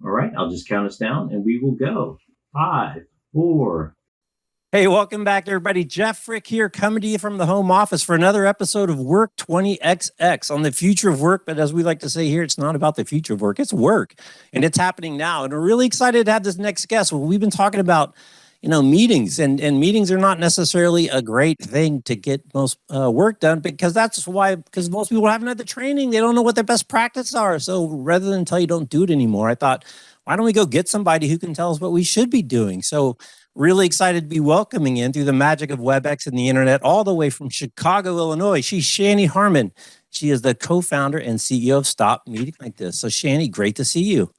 All right, I'll just count us down and we will go. Five, four. Hey, welcome back, everybody. Jeff Frick here, coming to you from the home office for another episode of Work 20XX on the future of work. But as we like to say here, it's not about the future of work, it's work. And it's happening now. And we're really excited to have this next guest. Well, we've been talking about meetings, and meetings are not necessarily a great thing to get most work done, because most people haven't had the training. They don't know what their best practices are. So rather than tell you don't do it anymore, I thought, why don't we go get somebody who can tell us what we should be doing? So really excited to be welcoming in through the magic of WebEx and the internet, all the way from Chicago, Illinois. She's Shani Harmon. She is the co-founder and CEO of Stop Meeting Like This. So Shani, great to see you.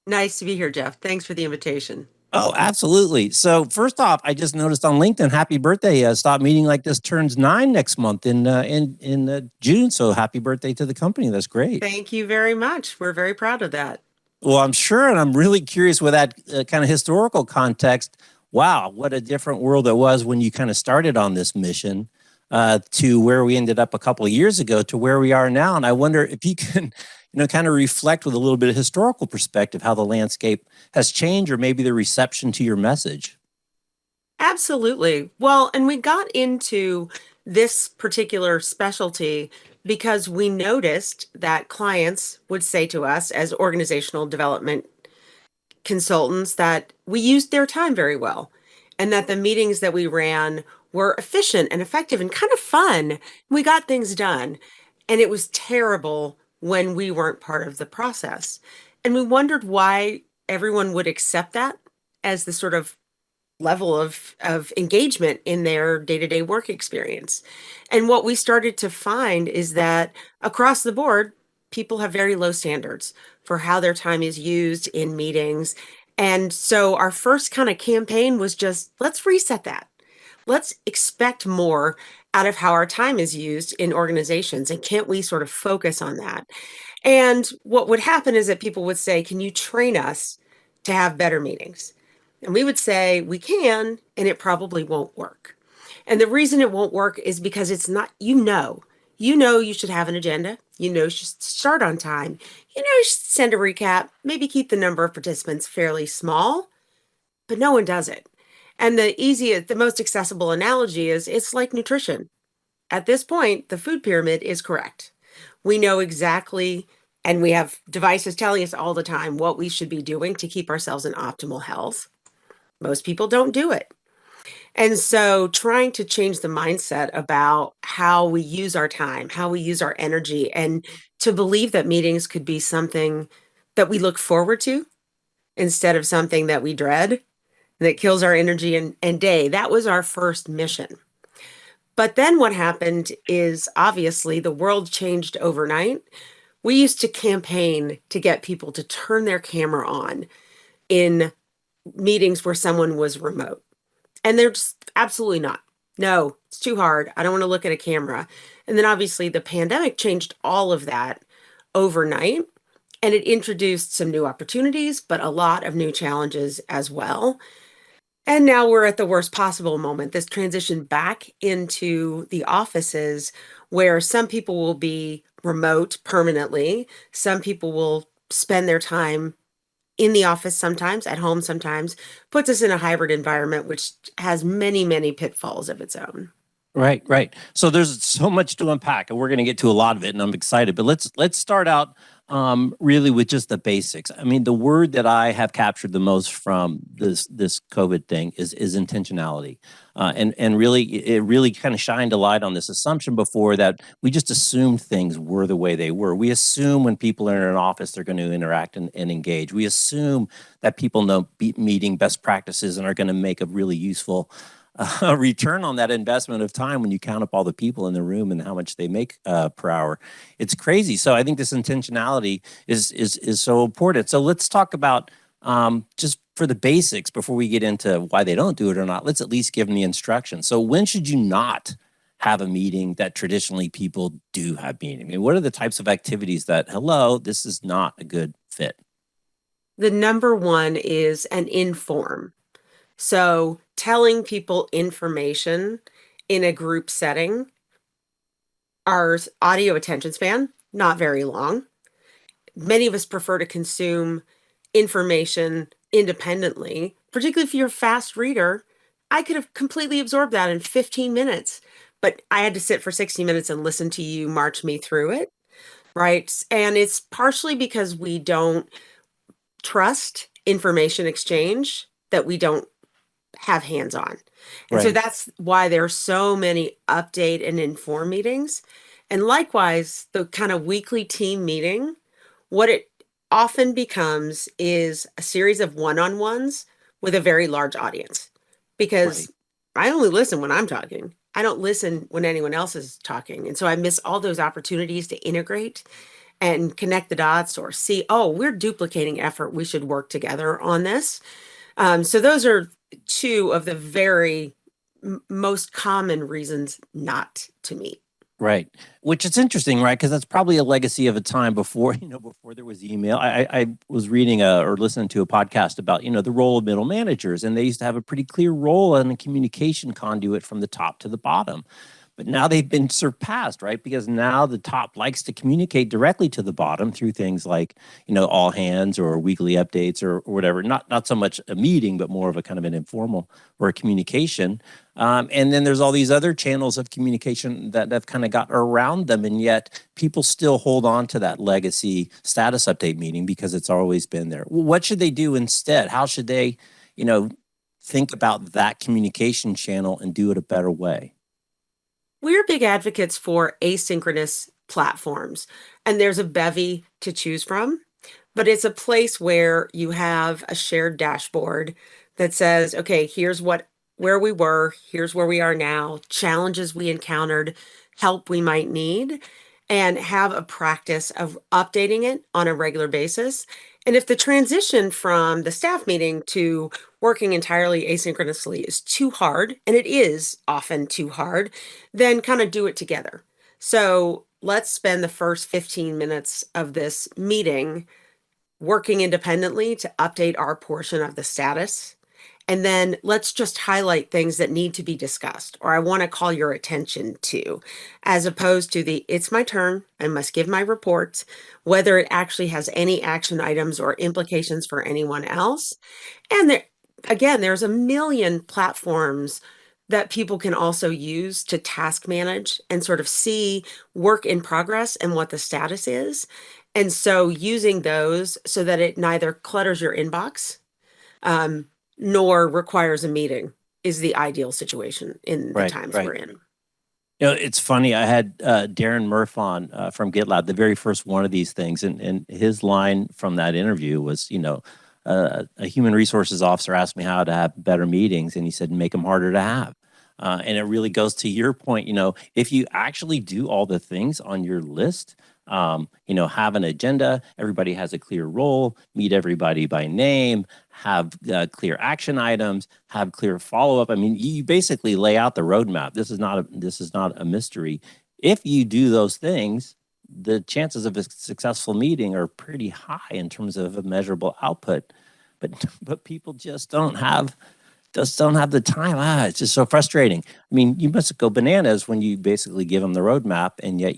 Nice to be here, Jeff. Thanks for the invitation. Oh, absolutely. So first off, I just noticed on LinkedIn, happy birthday. Stop Meeting Like This turns 9 next month in June. So happy birthday to the company. That's great. Thank you very much. We're very proud of that. Well, I'm sure, and I'm really curious with that kind of historical context. Wow, what a different world it was when you kind of started on this mission to where we ended up a couple of years ago to where we are now. And I wonder if you can, kind of reflect with a little bit of historical perspective how the landscape has changed, or maybe the reception to your message. Absolutely. Well, and we got into this particular specialty because we noticed that clients would say to us as organizational development consultants that we used their time very well and that the meetings that we ran were efficient and effective and kind of fun. We got things done. And it was terrible when we weren't part of the process. And we wondered why everyone would accept that as the sort of level of engagement in their day-to-day work experience. And what we started to find is that across the board, people have very low standards for how their time is used in meetings. And so our first kind of campaign was just, let's reset that. Let's expect more out of how our time is used in organizations. And can't we sort of focus on that? And what would happen is that people would say, can you train us to have better meetings? And we would say, we can, and it probably won't work. And the reason it won't work is because it's not, you should have an agenda. You should start on time. You should send a recap, maybe keep the number of participants fairly small, but no one does it. And the most accessible analogy is it's like nutrition. At this point, the food pyramid is correct. We know exactly, and we have devices telling us all the time what we should be doing to keep ourselves in optimal health. Most people don't do it. And so trying to change the mindset about how we use our time, how we use our energy, and to believe that meetings could be something that we look forward to instead of something that we dread, that kills our energy and day. That was our first mission. But then what happened is obviously the world changed overnight. We used to campaign to get people to turn their camera on in meetings where someone was remote. And they're just absolutely not. No, it's too hard. I don't want to look at a camera. And then obviously the pandemic changed all of that overnight. And it introduced some new opportunities, but a lot of new challenges as well. And now we're at the worst possible moment, this transition back into the offices where some people will be remote permanently. Some people will spend their time in the office sometimes, at home sometimes, puts us in a hybrid environment, which has many, many pitfalls of its own. Right, right. So there's so much to unpack, and we're going to get to a lot of it, and I'm excited. But let's start out really with just the basics. I mean, the word that I have captured the most from this COVID thing is intentionality, and really it really kind of shined a light on this assumption before that we just assumed things were the way they were. We assume when people are in an office they're going to interact and engage. We assume that people know meeting best practices and are going to make a really useful return on that investment of time when you count up all the people in the room and how much they make per hour. It's crazy. So I think this intentionality is so important. So let's talk about just for the basics before we get into why they don't do it or not. Let's at least give them the instructions. So when should you not have a meeting that traditionally people do have meeting? I mean, what are the types of activities that, hello, this is not a good fit? The number one is an inform. So telling people information in a group setting, our audio attention span, not very long. Many of us prefer to consume information independently, particularly if you're a fast reader, I could have completely absorbed that in 15 minutes, but I had to sit for 60 minutes and listen to you march me through it, right? And it's partially because we don't trust information exchange that we don't have hands on. And so Right. that's why there are so many update and inform meetings. And likewise, the kind of weekly team meeting, what it often becomes is a series of one-on-ones with a very large audience. Because Right. I only listen when I'm talking. I don't listen when anyone else is talking. And so I miss all those opportunities to integrate and connect the dots or see, oh, we're duplicating effort. We should work together on this. So those are two of the very most common reasons not to meet. Right. Which is interesting, right? Because that's probably a legacy of a time before, before there was email. I was reading or listening to a podcast about, the role of middle managers, and they used to have a pretty clear role and a communication conduit from the top to the bottom. But now they've been surpassed, right? Because now the top likes to communicate directly to the bottom through things like, all hands or weekly updates or whatever. Not so much a meeting, but more of a kind of an informal or a communication. And then there's all these other channels of communication that have kind of got around them. And yet people still hold on to that legacy status update meeting because it's always been there. What should they do instead? How should they, think about that communication channel and do it a better way? We're big advocates for asynchronous platforms, and there's a bevy to choose from, but it's a place where you have a shared dashboard that says, okay, here's where we were, here's where we are now, challenges we encountered, help we might need, and have a practice of updating it on a regular basis. And if the transition from the staff meeting to working entirely asynchronously is too hard, and it is often too hard, then kind of do it together. So let's spend the first 15 minutes of this meeting working independently to update our portion of the status. And then let's just highlight things that need to be discussed or I want to call your attention to, as opposed to the it's my turn, I must give my report, whether it actually has any action items or implications for anyone else. And there, again, there's a million platforms that people can also use to task manage and sort of see work in progress and what the status is. And so using those so that it neither clutters your inbox um, nor requires a meeting is the ideal situation in the Right. times Right. we're in. It's funny. I had Darren Murph on from GitLab, the very first one of these things, and his line from that interview was, a human resources officer asked me how to have better meetings, and he said, make them harder to have. And it really goes to your point. If you actually do all the things on your list, have an agenda, everybody has a clear role, meet everybody by name, have clear action items, have clear follow-up. I mean, you basically lay out the roadmap. This is not a mystery. If you do those things, the chances of a successful meeting are pretty high in terms of a measurable output. But people just don't have the time. It's just so frustrating. I mean, you must go bananas when you basically give them the roadmap, and yet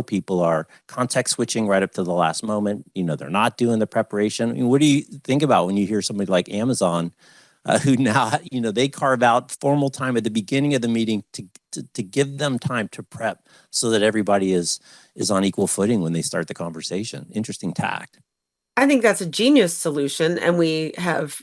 people are context switching right up to the last moment. They're not doing the preparation. I mean, what do you think about when you hear somebody like Amazon, who now they carve out formal time at the beginning of the meeting to give them time to prep so that everybody is on equal footing when they start the conversation? Interesting tact. I think that's a genius solution, and we have,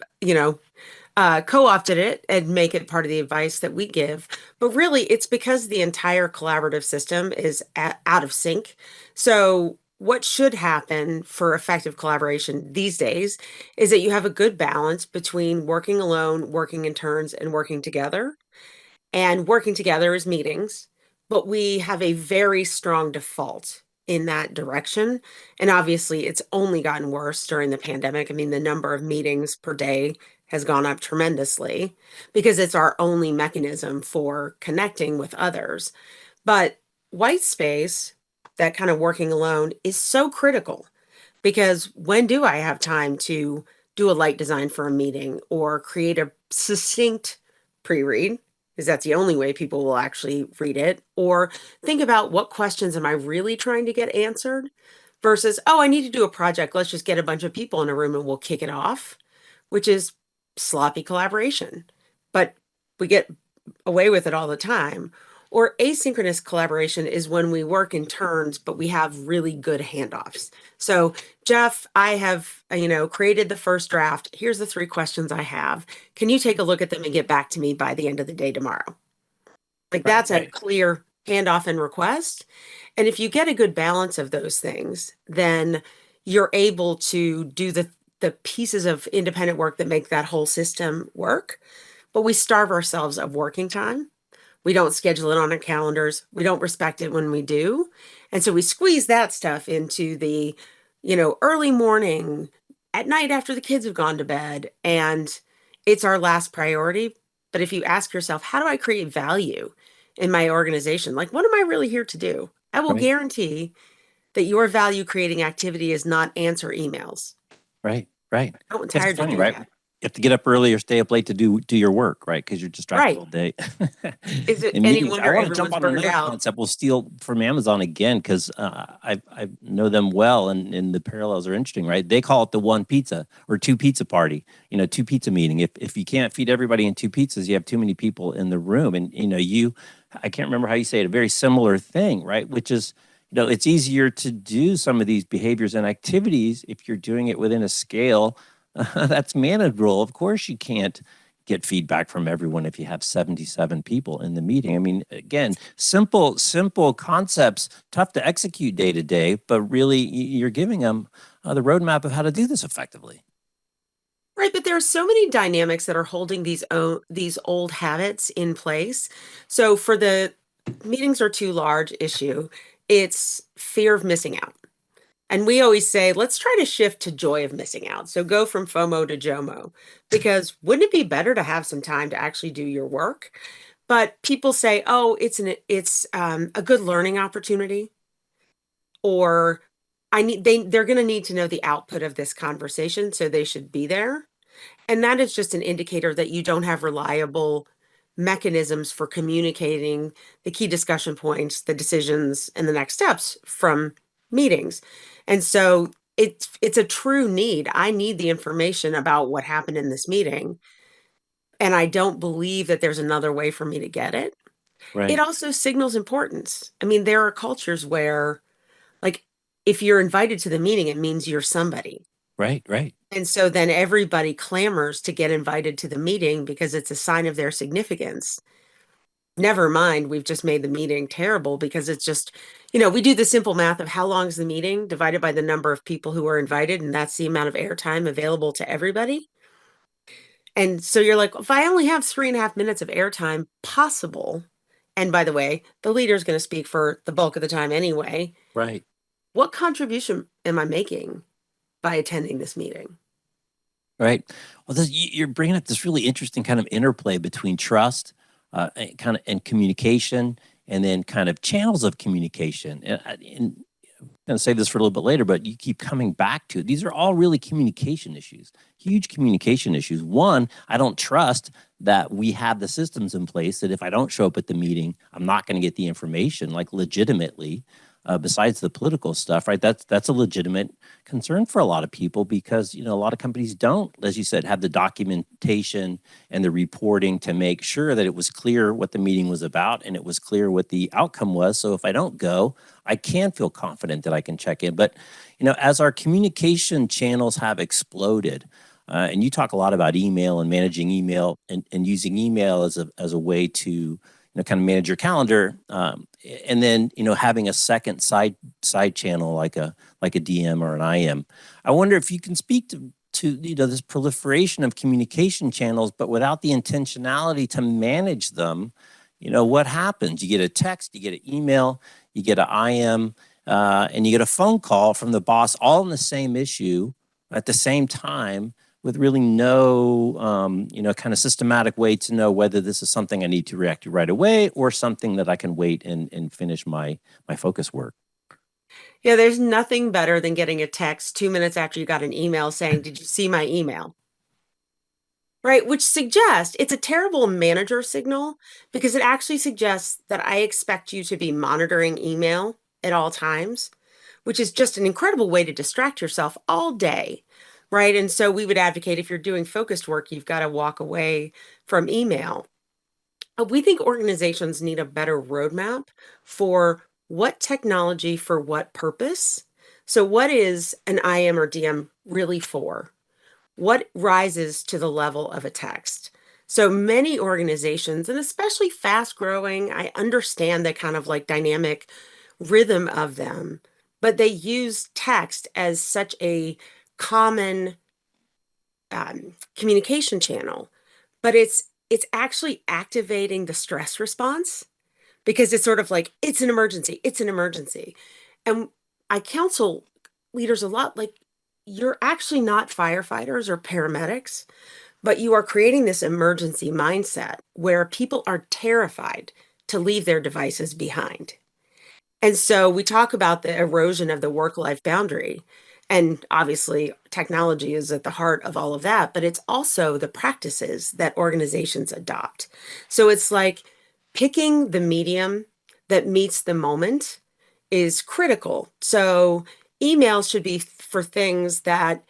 co-opted it and make it part of the advice that we give. But really, it's because the entire collaborative system is out of sync. So what should happen for effective collaboration these days is that you have a good balance between working alone, working in turns, and working together. And working together is meetings, but we have a very strong default in that direction. And obviously, it's only gotten worse during the pandemic. I mean, the number of meetings per day has gone up tremendously because it's our only mechanism for connecting with others. But white space, that kind of working alone, is so critical because when do I have time to do a light design for a meeting or create a succinct pre read? Because that's the only way people will actually read it. Or think about what questions am I really trying to get answered versus, oh, I need to do a project. Let's just get a bunch of people in a room and we'll kick it off, which is sloppy collaboration. But we get away with it all the time. Or asynchronous collaboration is when we work in turns, but we have really good handoffs. So, Jeff, I have, created the first draft. Here's the 3 questions I have. Can you take a look at them and get back to me by the end of the day tomorrow? Like that's a clear handoff and request. And if you get a good balance of those things, then you're able to do the pieces of independent work that make that whole system work. But we starve ourselves of working time. We don't schedule it on our calendars. We don't respect it when we do. And so we squeeze that stuff into the, early morning, at night after the kids have gone to bed, and it's our last priority. But if you ask yourself, how do I create value in my organization? Like, what am I really here to do? I will guarantee that your value creating activity is not answer emails. Right. I'm tired to do right? that. You have to get up early or stay up late to do your work, right? Because you're distracted all day. Is it And any meetings, I wonder want to jump everyone's on burned another out? concept. We'll steal from Amazon again because I know them well, and the parallels are interesting, right? They call it the 1 pizza or 2 pizza party, 2 pizza meeting. If you can't feed everybody in 2 pizzas, you have too many people in the room, and I can't remember how you say it. A very similar thing, right? Which is, it's easier to do some of these behaviors and activities if you're doing it within a scale that's manageable. Of course, you can't get feedback from everyone if you have 77 people in the meeting. I mean, again, simple concepts, tough to execute day to day, but really you're giving them the roadmap of how to do this effectively. Right, but there are so many dynamics that are holding these old habits in place. So for the meetings are too large issue, it's fear of missing out. And we always say, let's try to shift to joy of missing out. So go from FOMO to JOMO, because wouldn't it be better to have some time to actually do your work? But people say, oh, it's a good learning opportunity, or they're going to need to know the output of this conversation, so they should be there. And that is just an indicator that you don't have reliable mechanisms for communicating the key discussion points, the decisions, and the next steps from meetings. And so it's a true need. I need the information about what happened in this meeting, and I don't believe that there's another way for me to get it. It Right. also signals importance. I mean, there are cultures where, like, if you're invited to the meeting, it means you're somebody. Right. And so then everybody clamors to get invited to the meeting because it's a sign of their significance. Never mind, we've just made the meeting terrible because it's just, we do the simple math of how long is the meeting divided by the number of people who are invited, and that's the amount of airtime available to everybody. And so you're like, if I only have 3.5 minutes of airtime possible, and by the way, the leader is going to speak for the bulk of the time anyway, Right. what contribution am I making by attending this meeting? Right. Well, you're bringing up this really interesting kind of interplay between trust, and communication, and then kind of channels of communication. And I'm going to save this for a little bit later, but you keep coming back to it. These are all really communication issues, huge communication issues. One, I don't trust that we have the systems in place that if I don't show up at the meeting, I'm not going to get the information, like legitimately. Besides the political stuff, right? That's a legitimate concern for a lot of people because a lot of companies don't, as you said, have the documentation and the reporting to make sure that it was clear what the meeting was about and it was clear what the outcome was. So if I don't go, I can feel confident that I can check in. But as our communication channels have exploded, and you talk a lot about email and managing email and using email as a way to kind of manage your calendar, and then having a second side channel like a DM or an IM. I wonder if you can speak to this proliferation of communication channels, but without the intentionality to manage them. What happens? You get a text, you get an email, you get an IM, and you get a phone call from the boss, all in the same issue at the same time, with really no, kind of systematic way to know whether this is something I need to react to right away or something that I can wait and finish my focus work. Yeah, there's nothing better than getting a text 2 minutes after you got an email saying, did you see my email? Right, which suggests it's a terrible manager signal because it actually suggests that I expect you to be monitoring email at all times, which is just an incredible way to distract yourself all day, right? And so we would advocate if you're doing focused work, you've got to walk away from email. We think organizations need a better roadmap for what technology for what purpose. So, what is an IM or DM really for? What rises to the level of a text? So many organizations, and especially fast growing, I understand the kind of like dynamic rhythm of them, but they use text as such a common communication channel. But it's actually activating the stress response because it's sort of like it's an emergency, it's an emergency. And I counsel leaders a lot like you're actually not firefighters or paramedics, but you are creating this emergency mindset where people are terrified to leave their devices behind. And so we talk about the erosion of the work-life boundary. And obviously, technology is at the heart of all of that, but it's also the practices that organizations adopt. So it's like picking the medium that meets the moment is critical. So emails should be for things that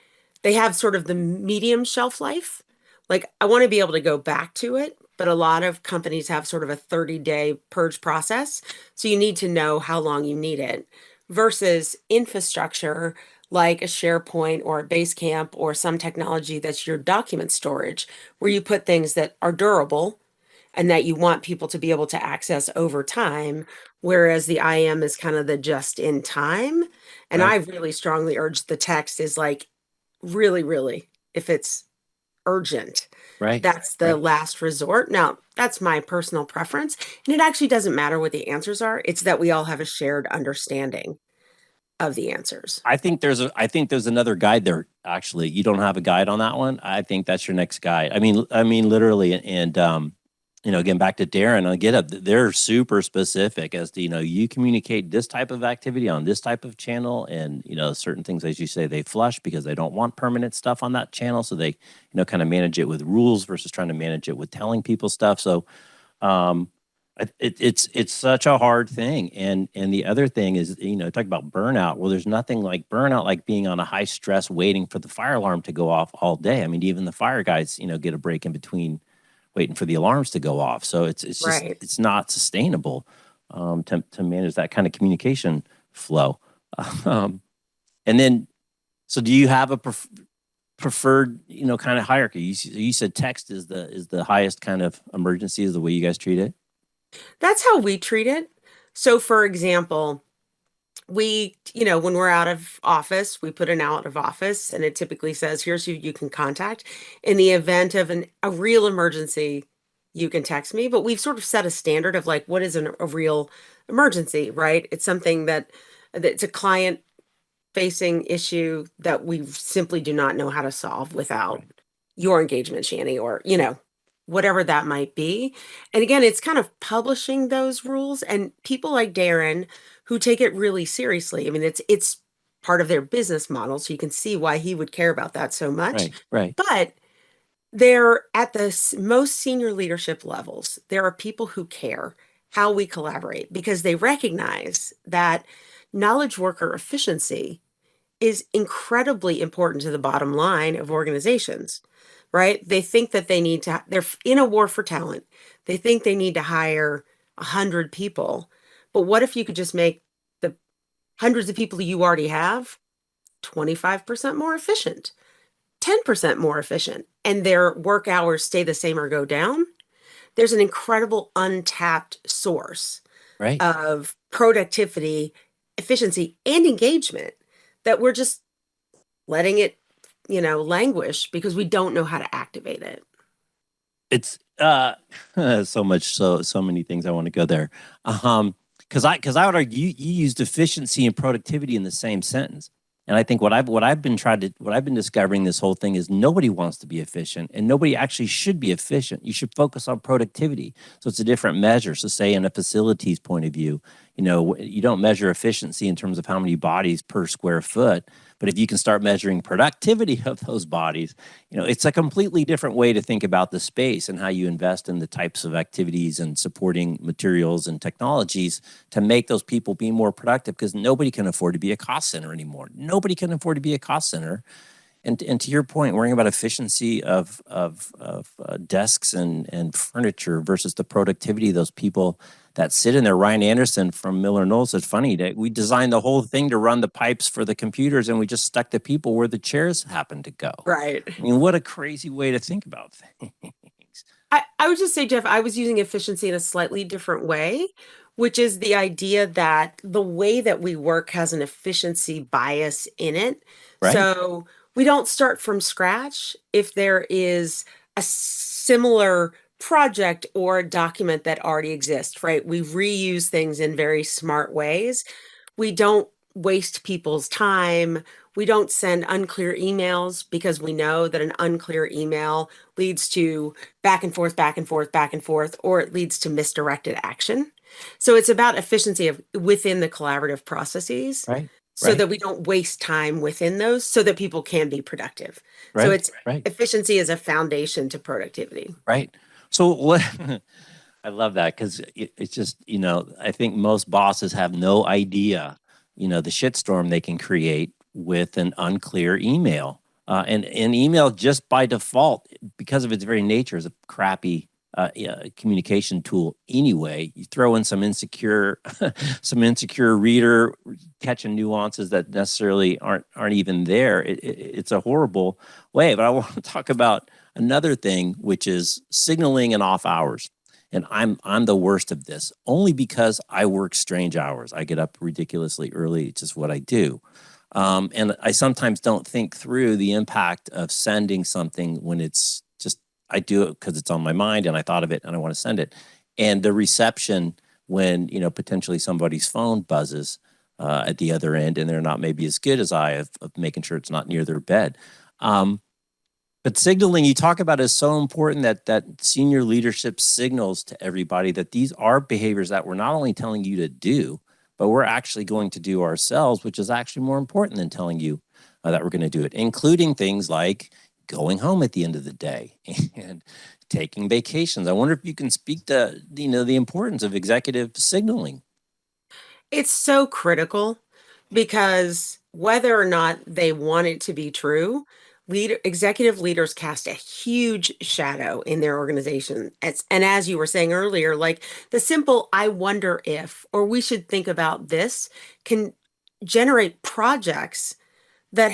they have sort of the medium shelf life. Like I want to be able to go back to it, but a lot of companies have sort of a 30-day purge process. So you need to know how long you need it versus infrastructure like a SharePoint or a Basecamp or some technology that's your document storage, where you put things that are durable and that you want people to be able to access over time. Whereas the IM is kind of the just in time. And Right. I really strongly urge the text is like really, really, if it's urgent, Right. that's the Right. last resort. Now, that's my personal preference. And it actually doesn't matter what the answers are. It's that we all have a shared understanding of the answers. I think there's another guide there. Actually, you don't have a guide on that one. I think that's your next guide. I mean, literally, and again, back to Darren on GitHub, they're super specific as to you communicate this type of activity on this type of channel, and certain things, as you say, they flush because they don't want permanent stuff on that channel, so they kind of manage it with rules versus trying to manage it with telling people stuff. So. It's such a hard thing, and the other thing is talk about burnout. Well, there's nothing like burnout like being on a high stress waiting for the fire alarm to go off all day. I mean, even the fire guys get a break in between waiting for the alarms to go off. So it's just Right. it's not sustainable to manage that kind of communication flow. Um, and then, so do you have a preferred kind of hierarchy? You said text is the highest kind of emergency, is the way you guys treat it. That's how we treat it. So, for example, when we're out of office, we put an out of office and it typically says, here's who you can contact. In the event of a real emergency, you can text me. But we've sort of set a standard of like, what is a real emergency, right? It's something that's a client facing issue that we simply do not know how to solve without Right. your engagement, Shani, or, whatever that might be. And again, it's kind of publishing those rules and people like Darren who take it really seriously. I mean, it's part of their business model, so you can see why he would care about that so much. Right. Right. But they're at the most senior leadership levels. There are people who care how we collaborate because they recognize that knowledge worker efficiency is incredibly important to the bottom line of organizations, right? They think that they're in a war for talent. They think they need to hire 100 people. But what if you could just make the hundreds of people you already have 25% more efficient, 10% more efficient, and their work hours stay the same or go down? There's an incredible untapped source Right. of productivity, efficiency, and engagement that we're just letting it, languish because we don't know how to activate it. It's so many things I want to go there. Because I would argue you used efficiency and productivity in the same sentence. And I think what I've been discovering this whole thing is nobody wants to be efficient, and nobody actually should be efficient. You should focus on productivity. So it's a different measure. So say in a facilities point of view, You don't measure efficiency in terms of how many bodies per square foot, but if you can start measuring productivity of those bodies, it's a completely different way to think about the space and how you invest in the types of activities and supporting materials and technologies to make those people be more productive, because nobody can afford to be a cost center anymore. Nobody can afford to be a cost center. And to your point, worrying about efficiency of desks and furniture versus the productivity of those people that sit in there. Ryan Anderson from Miller Knoll said, funny that we designed the whole thing to run the pipes for the computers, and we just stuck the people where the chairs happened to go. Right. I mean, what a crazy way to think about things. I would just say, Jeff, I was using efficiency in a slightly different way, which is the idea that the way that we work has an efficiency bias in it. Right. So we don't start from scratch if there is a similar project or a document that already exists, right? We reuse things in very smart ways. We don't waste people's time. We don't send unclear emails because we know that an unclear email leads to back and forth, back and forth, back and forth, or it leads to misdirected action. So it's about efficiency of within the collaborative processes. Right. So that we don't waste time within those so that people can be productive. Right. So it's right. efficiency is a foundation to productivity. Right. So what I love that, because it's just, I think most bosses have no idea, the shitstorm they can create with an unclear email. And an email just by default, because of its very nature, is a crappy communication tool anyway. You throw in some insecure reader catching nuances that necessarily aren't even there. It's a horrible way. But I want to talk about another thing, which is signaling in off hours. And I'm the worst of this, only because I work strange hours. I get up ridiculously early. It's just what I do. And I sometimes don't think through the impact of sending something when it's just, I do it because it's on my mind and I thought of it and I want to send it. And the reception when, potentially somebody's phone buzzes at the other end and they're not maybe as good as I of making sure it's not near their bed. But signaling, you talk about, is so important that senior leadership signals to everybody that these are behaviors that we're not only telling you to do, but we're actually going to do ourselves, which is actually more important than telling you that we're going to do it, including things like going home at the end of the day and taking vacations. I wonder if you can speak to, the importance of executive signaling. It's so critical because whether or not they want it to be true, executive leaders cast a huge shadow in their organization. And as you were saying earlier, like the simple "I wonder if" or "we should think about this" can generate projects that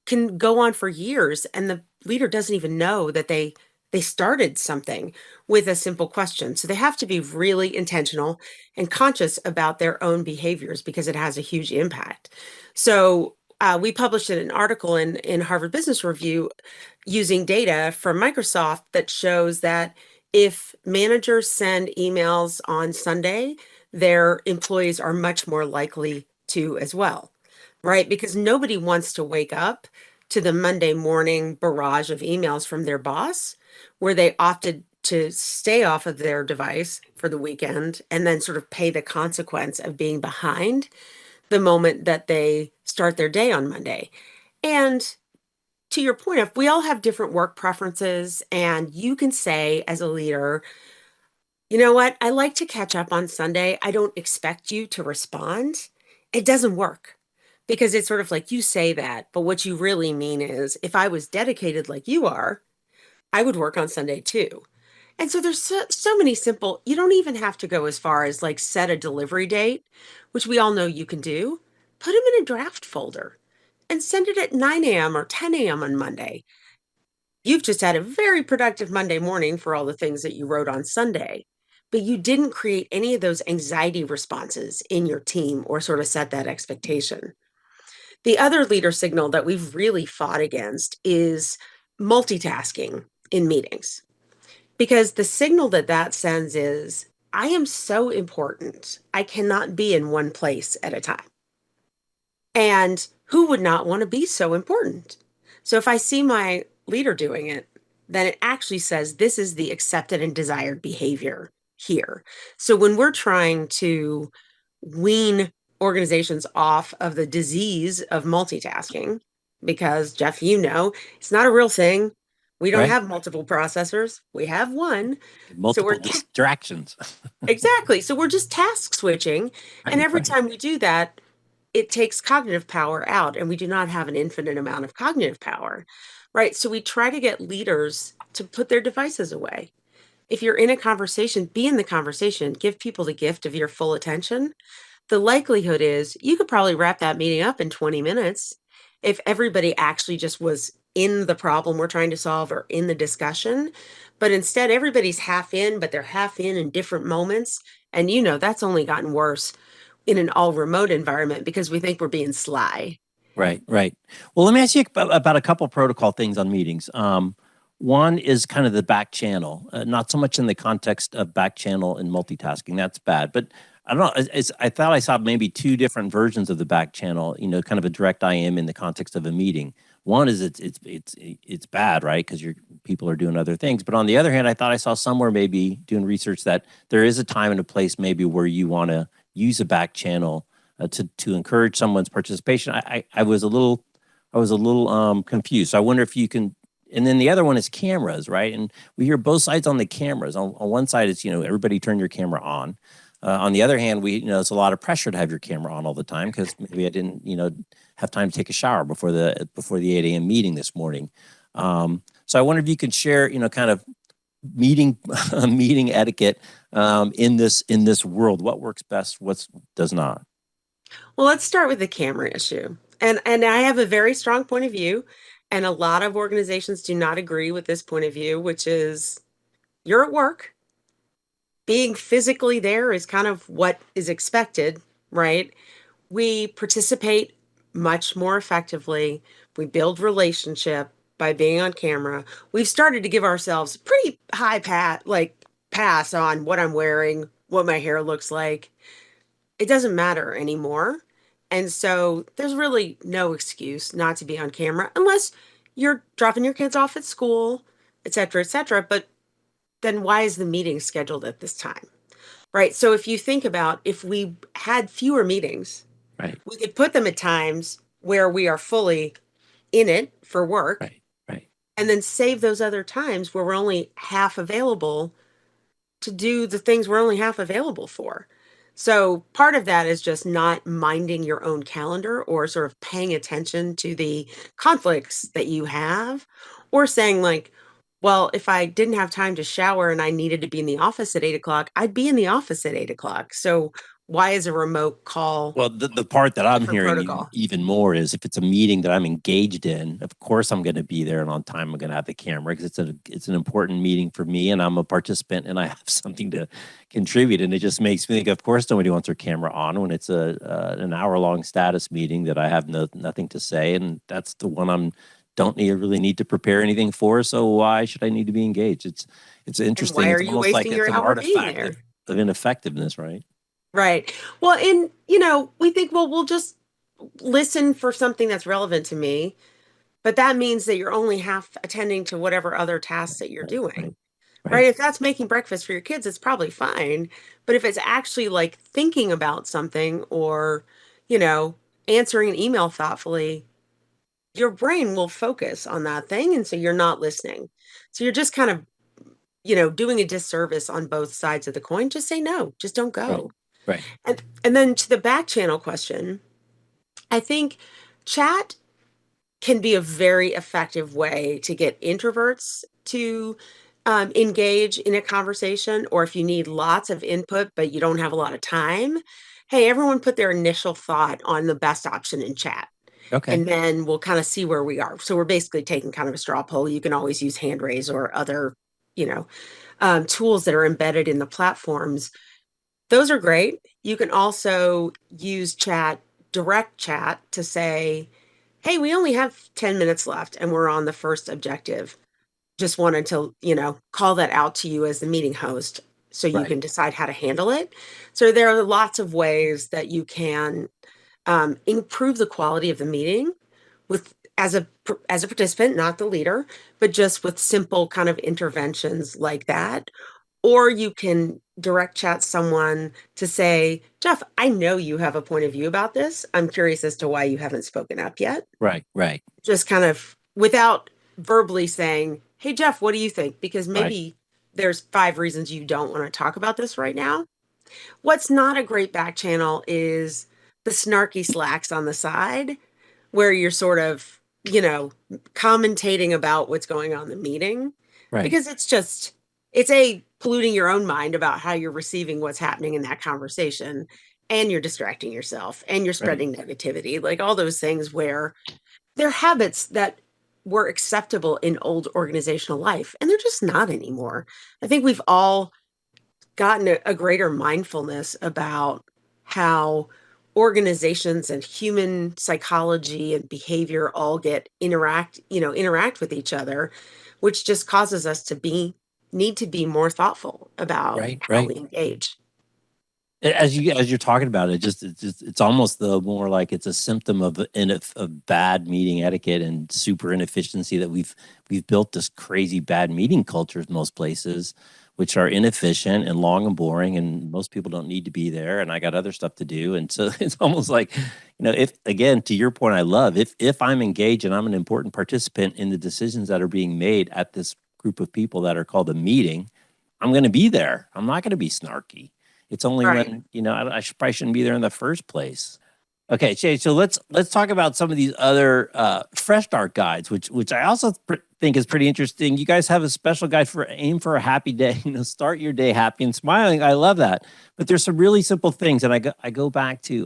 can go on for years, and the leader doesn't even know that they started something with a simple question. So they have to be really intentional and conscious about their own behaviors because it has a huge impact. So we published an article in Harvard Business Review using data from Microsoft that shows that if managers send emails on Sunday, their employees are much more likely to as well, right? Because nobody wants to wake up to the Monday morning barrage of emails from their boss where they opted to stay off of their device for the weekend and then sort of pay the consequence of being behind the moment that they start their day on Monday. And to your point, if we all have different work preferences, and you can say as a leader, you know what, I like to catch up on Sunday. I don't expect you to respond. It doesn't work because it's sort of like you say that, but what you really mean is if I was dedicated like you are, I would work on Sunday too. And so there's so many simple, you don't even have to go as far as like set a delivery date, which we all know you can do. Put them in a draft folder and send it at 9 a.m. or 10 a.m. on Monday. You've just had a very productive Monday morning for all the things that you wrote on Sunday, but you didn't create any of those anxiety responses in your team or sort of set that expectation. The other leader signal that we've really fought against is multitasking in meetings, because the signal that that sends is, I am so important. I cannot be in one place at a time. And who would not want to be so important? So if I see my leader doing it, then it actually says this is the accepted and desired behavior here. So when we're trying to wean organizations off of the disease of multitasking because, Jeff, it's not a real thing. We don't Right. have multiple processors. We have one. Multiple distractions. Exactly. So we're just task switching. And Right, every right. time we do that, it takes cognitive power out, and we do not have an infinite amount of cognitive power, right? So we try to get leaders to put their devices away. If you're in a conversation, be in the conversation, give people the gift of your full attention. The likelihood is you could probably wrap that meeting up in 20 minutes if everybody actually just was in the problem we're trying to solve or in the discussion. But instead, everybody's half in, but they're half in different moments. And that's only gotten worse in an all remote environment because we think we're being sly. Right, right. Well, let me ask you about a couple protocol things on meetings. One is kind of the back channel, not so much in the context of back channel and multitasking. That's bad, but I don't know. I thought I saw maybe two different versions of the back channel. Kind of a direct IM in the context of a meeting. One is it's bad, right? Because your people are doing other things. But on the other hand, I thought I saw somewhere maybe doing research that there is a time and a place maybe where you want to use a back channel to encourage someone's participation. I was a little confused. So I wonder if you can. And then the other one is cameras, right? And we hear both sides on the cameras. On one side, it's everybody turn your camera on. On the other hand, it's a lot of pressure to have your camera on all the time because maybe I didn't have time to take a shower before the 8 a.m. meeting this morning. So I wonder if you could share kind of meeting etiquette in this world. What works best? What does not? Well, let's start with the camera issue. And I have a very strong point of view, and a lot of organizations do not agree with this point of view, which is you're at work. Being physically there is kind of what is expected, right? We participate much more effectively. We build relationship by being on camera. We've started to give ourselves pretty high pass on what I'm wearing, what my hair looks like. It doesn't matter anymore. And so there's really no excuse not to be on camera unless you're dropping your kids off at school, et cetera, et cetera. But then why is the meeting scheduled at this time? Right. So if you think about if we had fewer meetings, Right. we could put them at times where we are fully in it for work, Right. Right. and then save those other times where we're only half available to do the things we're only half available for. So part of that is just not minding your own calendar or sort of paying attention to the conflicts that you have, or saying like, well, if I didn't have time to shower and I needed to be in the office at 8 o'clock, I'd be in the office at 8 o'clock. So why is a remote call Well, the part that I'm different hearing protocol? even more is if it's a meeting that I'm engaged in, of course I'm going to be there and on time. I'm going to have the camera because it's an important meeting for me, and I'm a participant and I have something to contribute. And it just makes me think, of course, nobody wants their camera on when it's an hour-long status meeting that I have nothing to say, and that's the one really need to prepare anything for. So why should I need to be engaged? It's And interesting. why are It's you almost like wasting it's your an hour being artifact there? of ineffectiveness, right? Right. Well, and we think, well, we'll just listen for something that's relevant to me, but that means that you're only half attending to whatever other tasks that you're Right. doing. Right. Right? Right. If that's making breakfast for your kids, it's probably fine. But if it's actually like thinking about something or, you know, answering an email thoughtfully, your brain will focus on that thing. And so you're not listening. So you're just kind of, doing a disservice on both sides of the coin. Just say no, just don't Right. go. Right. And then to the back channel question, I think chat can be a very effective way to get introverts to engage in a conversation, or if you need lots of input but you don't have a lot of time, hey, everyone put their initial thought on the best option in chat. Okay. And then we'll kind of see where we are. So we're basically taking kind of a straw poll. You can always use hand raise or other, you know, tools that are embedded in the platforms. Those are great. You can also use direct chat to say, hey, we only have 10 minutes left and we're on the first objective. Just wanted to, call that out to you as the meeting host so you Right. can decide how to handle it. So there are lots of ways that you can improve the quality of the meeting with as a participant, not the leader, but just with simple kind of interventions like that. Or you can direct chat someone to say, Jeff, I know you have a point of view about this. I'm curious as to why you haven't spoken up yet. Right. Right. Just kind of without verbally saying, hey, Jeff, what do you think? Because Right. maybe there's 5 reasons you don't want to talk about this right now. What's not a great back channel is the snarky slacks on the side where you're sort of, commentating about what's going on in the meeting Right. because it's polluting your own mind about how you're receiving what's happening in that conversation, and you're distracting yourself and you're Right. spreading negativity, like all those things where they're habits that were acceptable in old organizational life and they're just not anymore. I think we've all gotten a greater mindfulness about how organizations and human psychology and behavior all interact with each other, which just causes us to need to be more thoughtful about Right. how Right. we engage. As you're talking about it, it's almost the more like it's a symptom of bad meeting etiquette and super inefficiency that we've built this crazy bad meeting cultures most places, which are inefficient and long and boring, and most people don't need to be there. And I got other stuff to do, and so it's almost like, if again to your point, I love if I'm engaged and I'm an important participant in the decisions that are being made at this group of people that are called a meeting, I'm going to be there. I'm not going to be snarky. It's only Right. when, probably shouldn't be there in the first place. Okay, Shay, so let's talk about some of these other fresh start guides, which I also think is pretty interesting. You guys have a special guide for aim for a happy day. Start your day happy and smiling. I love that. But there's some really simple things, and I go back to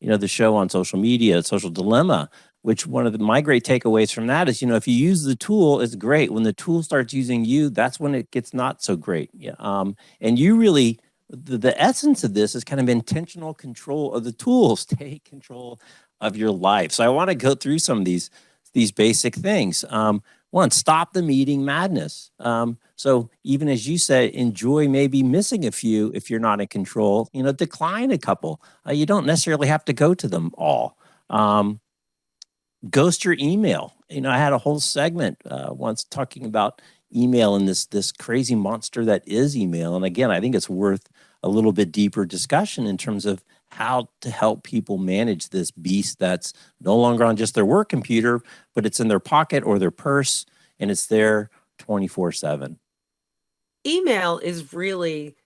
the show on social media, Social Dilemma, which one of my great takeaways from that is, if you use the tool, it's great. When the tool starts using you, that's when it gets not so great. Yeah. And you really, the essence of this is kind of intentional control of the tools. Take control of your life. So I want to go through some of these basic things. One, stop the meeting madness. So even as you said, enjoy maybe missing a few if you're not in control. Decline a couple. You don't necessarily have to go to them all. Ghost your email. I had a whole segment once talking about email and this crazy monster that is email. And again, I think it's worth a little bit deeper discussion in terms of how to help people manage this beast that's no longer on just their work computer, but it's in their pocket or their purse, and it's there 24/7. Email is really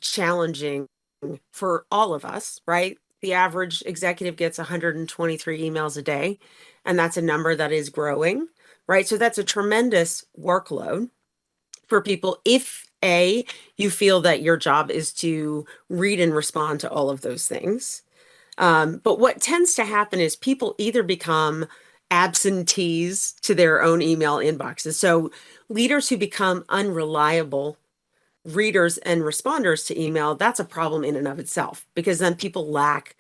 challenging for all of us, right? The average executive gets 123 emails a day, and that's a number that is growing, right? So that's a tremendous workload for people if you feel that your job is to read and respond to all of those things. But what tends to happen is people either become absentees to their own email inboxes. So leaders who become unreliable readers and responders to email, that's a problem in and of itself because then people lack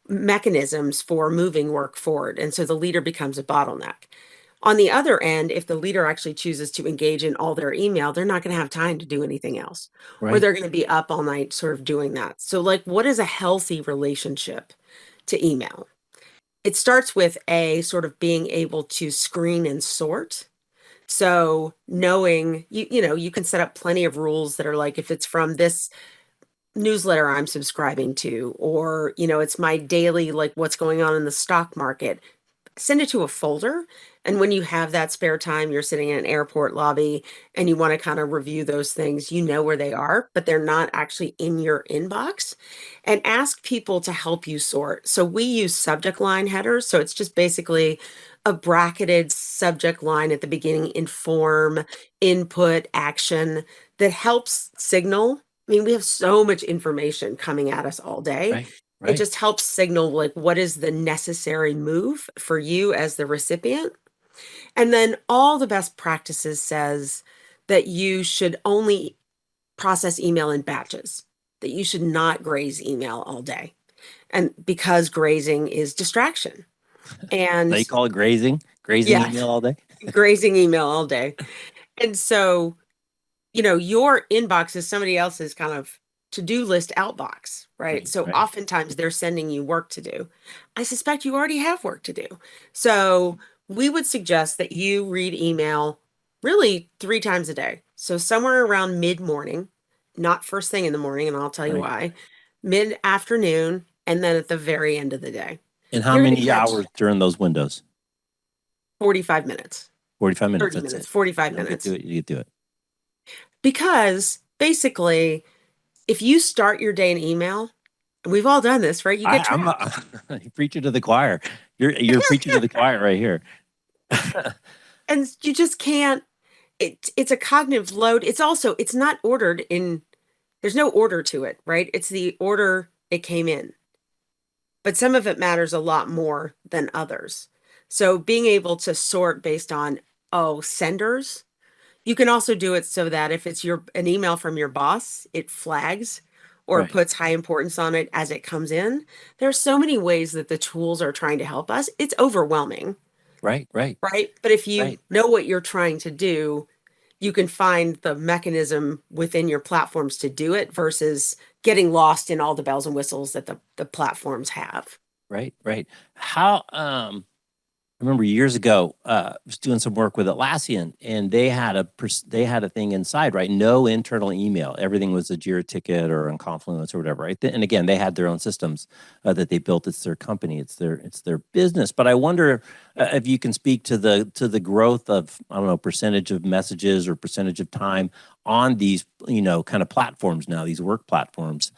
mechanisms for moving work forward. And so the leader becomes a bottleneck. On the other end, if the leader actually chooses to engage in all their email, they're not going to have time to do anything else, or Right. they're going to be up all night sort of doing that. So, like, what is a healthy relationship to email? It starts with a sort of being able to screen and sort. So knowing you can set up plenty of rules that are like if it's from this newsletter I'm subscribing to, or it's my daily like what's going on in the stock market, send it to a folder. And when you have that spare time, you're sitting in an airport lobby and you want to kind of review those things, you know where they are, but they're not actually in your inbox. And ask people to help you sort. So we use subject line headers. So it's just basically a bracketed subject line at the beginning, inform, input, action that helps signal. I mean, we have so much information coming at us all day. Right. It Right. just helps signal like what is the necessary move for you as the recipient. And then all the best practices says that you should only process email in batches, that you should not graze email all day. And because grazing is distraction. They And call it grazing yeah, email all day. grazing email all day. And so your inbox is somebody else's kind of to-do list outbox, right? Right. So Right. oftentimes they're sending you work to do. I suspect you already have work to do. So we would suggest that you read email really 3 times a day. So somewhere around mid-morning, not first thing in the morning, and I'll tell you Right. why, mid-afternoon, and then at the very end of the day. And how You're gonna many catch hours during those windows? 45 minutes, 45 minutes. 30 That's minutes, it. 45 You'll get minutes. to it. You get to it. Because basically, if you start your day in email, and we've all done this, right? You get I'm trapped. preaching to the choir. You're preaching to the choir right here. And you just can't, it's a cognitive load. It's not ordered in, there's no order to it, right? It's the order it came in. But some of it matters a lot more than others. So being able to sort based on, oh, senders, you can also do it so that if it's an email from your boss, it flags or Right. puts high importance on it as it comes in. There are so many ways that the tools are trying to help us. It's overwhelming, Right. right? But if you Right. know what you're trying to do, you can find the mechanism within your platforms to do it versus getting lost in all the bells and whistles that the platforms have. Right. How I remember years ago, I was doing some work with Atlassian, and they had a thing inside, right? No internal email. Everything was a Jira ticket or on Confluence or whatever, right? And again, they had their own systems that they built. It's their company. It's their business. But I wonder if you can speak to the growth of, I don't know, percentage of messages or percentage of time on these kind of platforms now, these work platforms.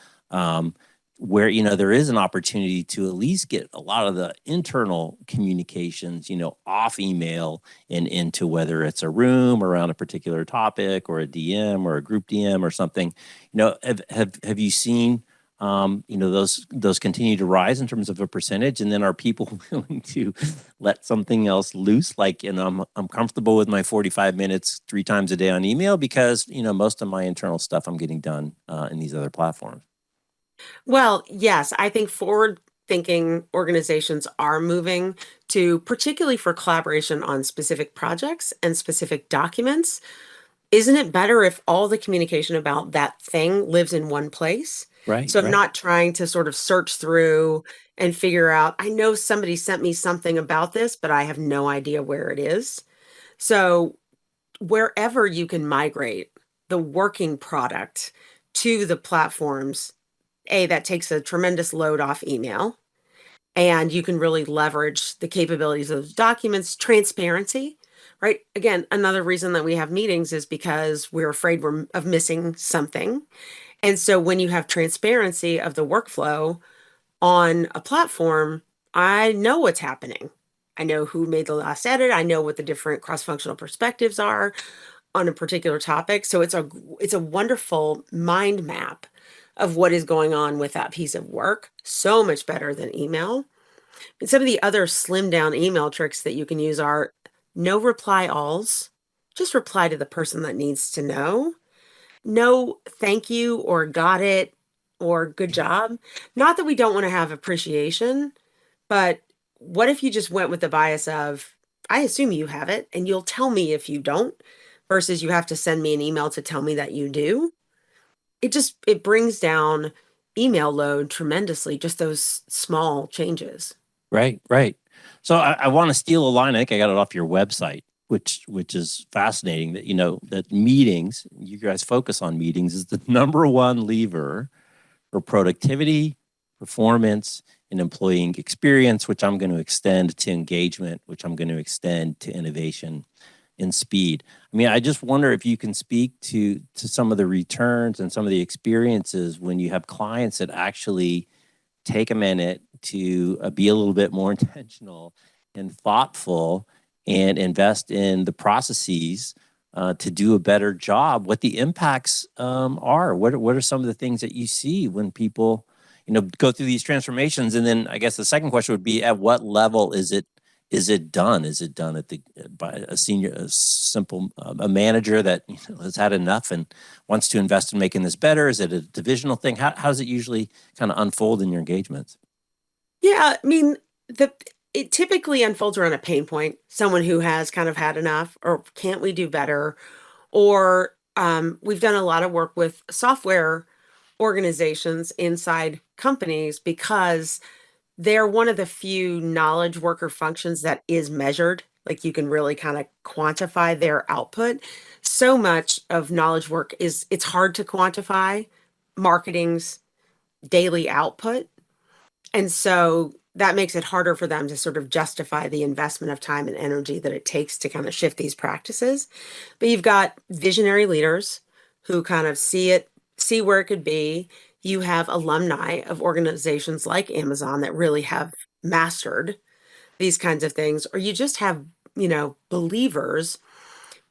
Where there is an opportunity to at least get a lot of the internal communications off email and into, whether it's a room around a particular topic or a DM or a group DM or something. Have you seen those continue to rise in terms of a percentage? And then are people willing to let something else loose, like, I'm comfortable with my 45 minutes 3 times a day on email because most of my internal stuff I'm getting done in these other platforms? Well, yes, I think forward thinking organizations are moving to, particularly for collaboration on specific projects and specific documents. Isn't it better if all the communication about that thing lives in one place? Right. So I'm not trying to sort of search through and figure out, I know somebody sent me something about this, but I have no idea where it is. So wherever you can migrate the working product to the platforms, that takes a tremendous load off email, and you can really leverage the capabilities of those documents, transparency, right? Again, another reason that we have meetings is because we're afraid of missing something. And so when you have transparency of the workflow on a platform, I know what's happening. I know who made the last edit. I know what the different cross-functional perspectives are on a particular topic. So it's a wonderful mind map of what is going on with that piece of work. So much better than email. And some of the other slim down email tricks that you can use are no reply alls. Just reply to the person that needs to know. No thank you or got it or good job. Not that we don't want to have appreciation, but what if you just went with the bias of, I assume you have it and you'll tell me if you don't, versus you have to send me an email to tell me that you do? It brings down email load tremendously, just those small changes. Right. So I want to steal a line. I think I got it off your website, which is fascinating, that that meetings, you guys focus on meetings, is the number one lever for productivity, performance, and employee experience, which I'm going to extend to engagement, which I'm going to extend to innovation and speed. I mean, I just wonder if you can speak to some of the returns and some of the experiences when you have clients that actually take a minute to be a little bit more intentional and thoughtful and invest in the processes to do a better job, what the impacts are. What are some of the things that you see when people go through these transformations? And then I guess the second question would be, at what level is it done? Is it done by a senior, a manager that has had enough and wants to invest in making this better? Is it a divisional thing? How does it usually kind of unfold in your engagements? Yeah, I mean, it typically unfolds around a pain point, someone who has kind of had enough, or can't we do better? Or we've done a lot of work with software organizations inside companies because they're one of the few knowledge worker functions that is measured. Like you can really kind of quantify their output. so much of knowledge work it's hard to quantify marketing's daily output. And so that makes it harder for them to sort of justify the investment of time and energy that it takes to kind of shift these practices. But you've got visionary leaders who kind of see where it could be. You have alumni of organizations like Amazon that really have mastered these kinds of things, or you just have, believers.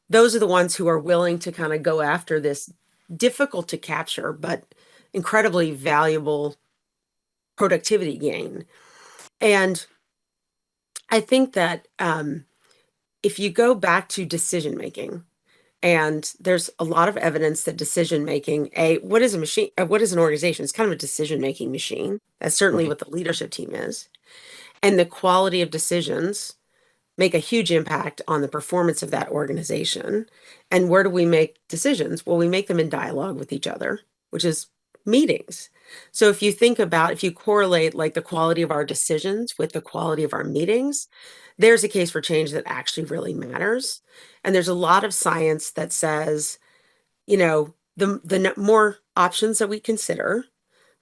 Those are the ones who are willing to kind of go after this difficult to capture, but incredibly valuable productivity gain. And I think that if you go back to decision making, and there's a lot of evidence that decision making, what is a machine? What is an organization? It's kind of a decision making machine. That's certainly Right. what the leadership team is. And the quality of decisions make a huge impact on the performance of that organization. And where do we make decisions? Well, we make them in dialogue with each other, which is meetings. So if you correlate like the quality of our decisions with the quality of our meetings, there's a case for change that actually really matters. And there's a lot of science that says, the more options that we consider,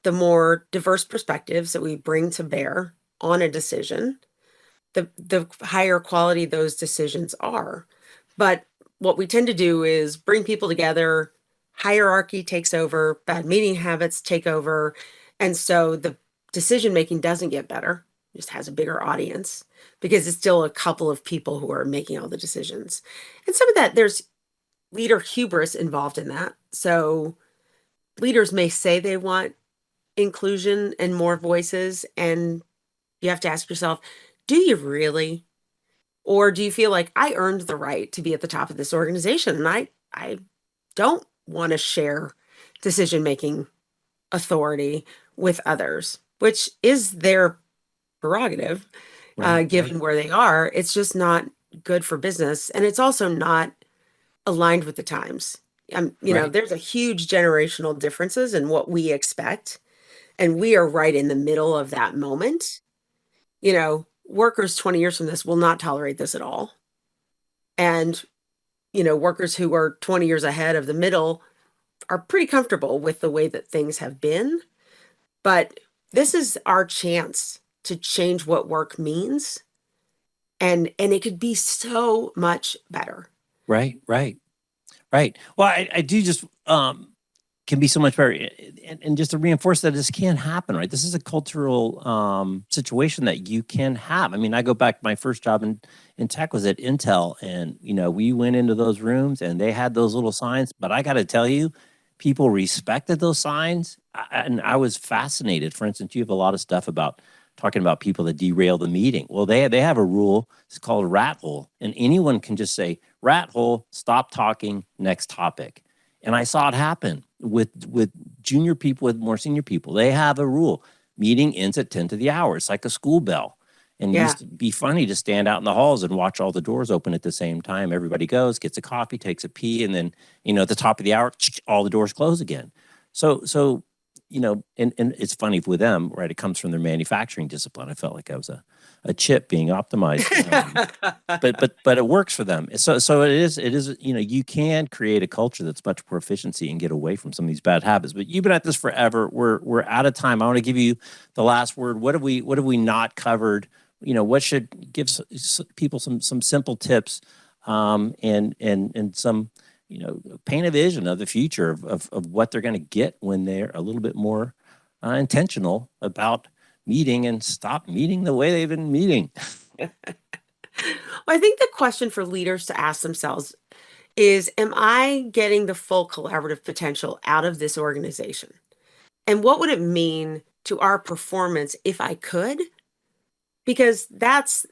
the more diverse perspectives that we bring to bear on a decision, the higher quality those decisions are. But what we tend to do is bring people together, hierarchy takes over, bad meeting habits take over, and so the decision making doesn't get better, it just has a bigger audience because it's still a couple of people who are making all the decisions. And some of that, there's leader hubris involved in that. So leaders may say they want inclusion and more voices, and you have to ask yourself, do you really? Or do you feel like I earned the right to be at the top of this organization and I don't want to share decision-making authority with others, which is their prerogative, Right. given where they are. It's just not good for business. And it's also not aligned with the times. Right. There's a huge generational differences in what we expect. And we are right in the middle of that moment. Workers 20 years from this will not tolerate this at all. And, workers who are 20 years ahead of the middle are pretty comfortable with the way that things have been. But this is our chance to change what work means. And it could be so much better. Right. Right. Right. Well, I do just can be so much better. And just to reinforce that this can happen, right? This is a cultural situation that you can have. I mean, I go back, my first job in tech was at Intel, and we went into those rooms and they had those little signs, but I got to tell you, people respected those signs. And I was fascinated. For instance, you have a lot of stuff about talking about people that derail the meeting. Well, they have a rule. It's called rat hole, and anyone can just say rat hole, stop talking, next topic. And I saw it happen with junior people, with more senior people. They have a rule: meeting ends at 10 to the hour. It's like a school bell. And it Yeah. used to be funny to stand out in the halls and watch all the doors open at the same time. Everybody goes, gets a coffee, takes a pee, and then at the top of the hour, all the doors close again. So and it's funny with them, right? It comes from their manufacturing discipline. I felt like I was a chip being optimized, but it works for them. So it is you can create a culture that's much more efficiency and get away from some of these bad habits. But you've been at this forever. We're out of time. I want to give you the last word. What have we not covered? What should give people some simple tips, and some paint a vision of the future of what they're going to get when they're a little bit more intentional about meeting and stop meeting the way they've been meeting. Well, I think the question for leaders to ask themselves is, am I getting the full collaborative potential out of this organization? And what would it mean to our performance if I could? Because that's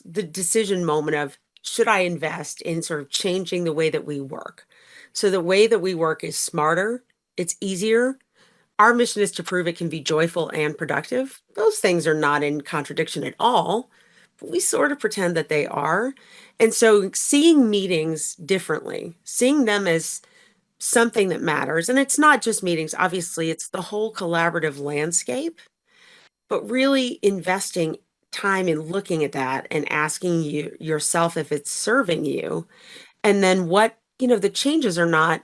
the decision moment of, should I invest in sort of changing the way that we work? So the way that we work is smarter, it's easier. Our mission is to prove it can be joyful and productive. Those things are not in contradiction at all, but we sort of pretend that they are. And so seeing meetings differently, seeing them as something that matters, and it's not just meetings, obviously, it's the whole collaborative landscape, but really investing time in looking at that and asking yourself if it's serving you, and then what the changes they're not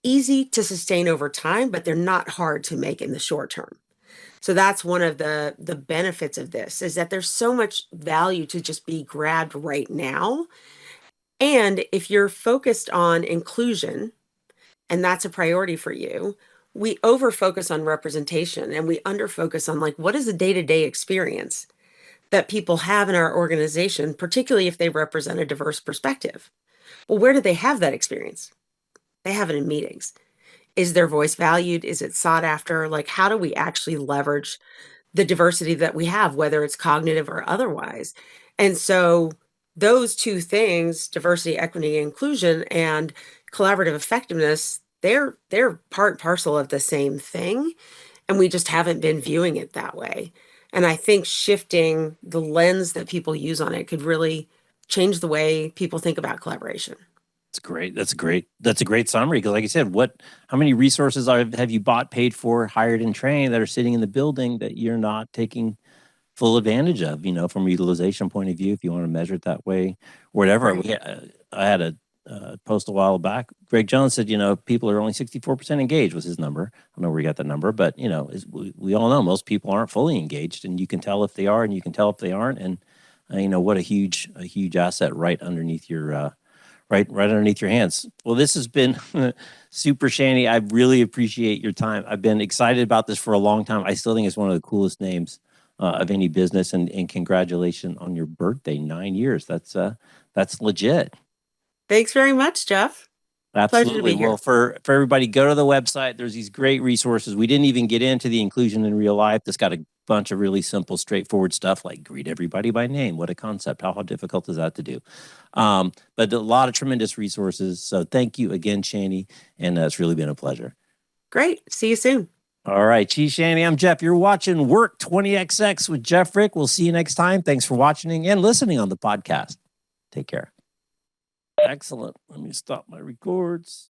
easy to sustain over time, but they're not hard to make in the short term. So that's one of the benefits of this, is that there's so much value to just be grabbed right now. And if you're focused on inclusion, and that's a priority for you, we over focus on representation and we under focus on, like, what is the day-to-day experience that people have in our organization, particularly if they represent a diverse perspective. Well, where do they have that experience? They have it in meetings. Is their voice valued? Is it sought after? Like, how do we actually leverage the diversity that we have, whether it's cognitive or otherwise? And so those two things, diversity, equity, inclusion, and collaborative effectiveness, they're part and parcel of the same thing. And we just haven't been viewing it that way. And I think shifting the lens that people use on it could really change the way people think about collaboration. That's great. That's a great summary. Because, like I said, how many resources have you bought, paid for, hired, and trained that are sitting in the building that you're not taking full advantage of? From a utilization point of view, if you want to measure it that way, or whatever. Right. I had a post a while back. Greg Jones said, people are only 64% engaged was his number. I don't know where he got that number, but we all know most people aren't fully engaged, and you can tell if they are, and you can tell if they aren't, and what a huge asset right underneath your. Right underneath your hands. Well, this has been super, Shani. I really appreciate your time. I've been excited about this for a long time. I still think it's one of the coolest names of any business. And congratulations on your birthday, 9 years. That's legit. Thanks very much, Jeff. Absolutely. Pleasure to be here. Well, for everybody, go to the website. There's these great resources. We didn't even get into the inclusion in real life. It's got a bunch of really simple, straightforward stuff like greet everybody by name. What a concept. How difficult is that to do? But a lot of tremendous resources. So thank you again, Shani. And it's really been a pleasure. Great. See you soon. All right. Geez, Shani, I'm Jeff. You're watching Work 20XX with Jeff Frick. We'll see you next time. Thanks for watching and listening on the podcast. Take care. Excellent. Let me stop my records.